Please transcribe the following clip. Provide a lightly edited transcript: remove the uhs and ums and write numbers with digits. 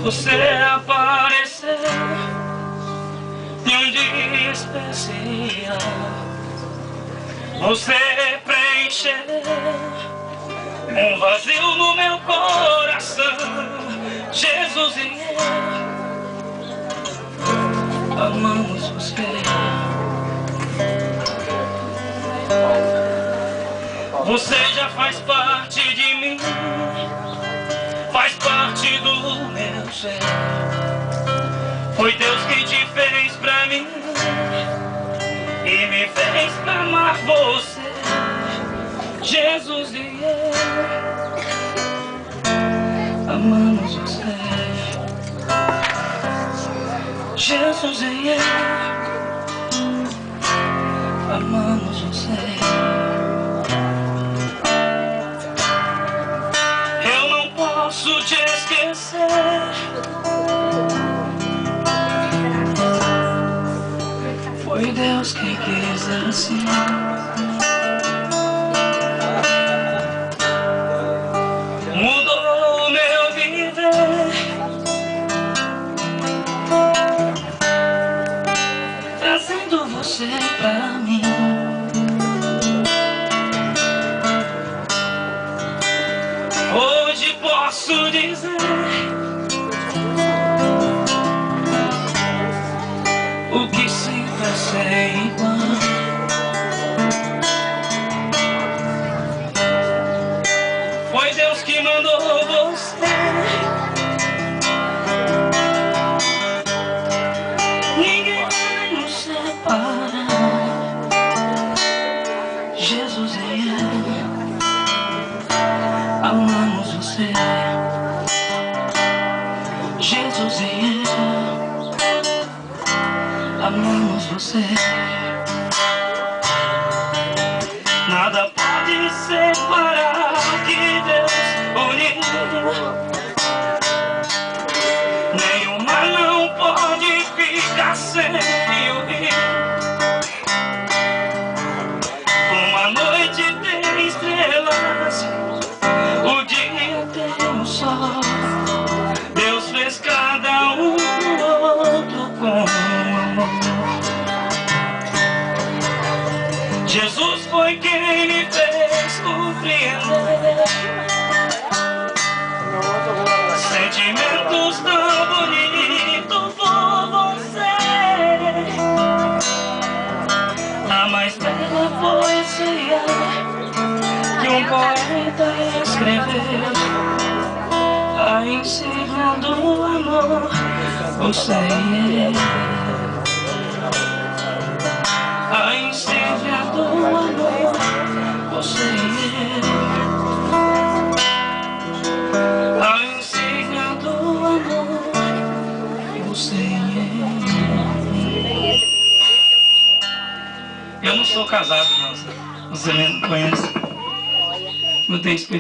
Você apareceu em um dia especial. Você preencheu um vazio no meu coração. Jesus e eu amamos você. Você já faz parte de mim, faz parte do meu ser. Foi Deus quem te fez pra mim e me fez pra amar você. Jesus e eu amamos você. Jesus e eu amamos você. Eu não posso te esquecer. Foi Deus quem quis assim. Mudou o meu viver, trazendo você pra mim. Hoje posso dizer o que sempre achei igual. Foi Deus que mandou você. Ninguém vai nos separar. Jesus e eu amamos você. Jesus e eu amamos você. Nada pode separar o que Deus uniu. Nenhuma não pode ficar sem unir. Uma noite tem estrelas, o dia tem o sol. Deus fez cada um do outro com amor. Jesus foi quem me fez compreender sentimentos tão bonitos por você. A mais bela poesia que um poeta escreveu, a insígnia do amor, você e eu. A insígnia do amor, você e eu. A insígnia do amor, você e eu. Eu não sou casado, não. Você nem me conhece. Não tenho experiência.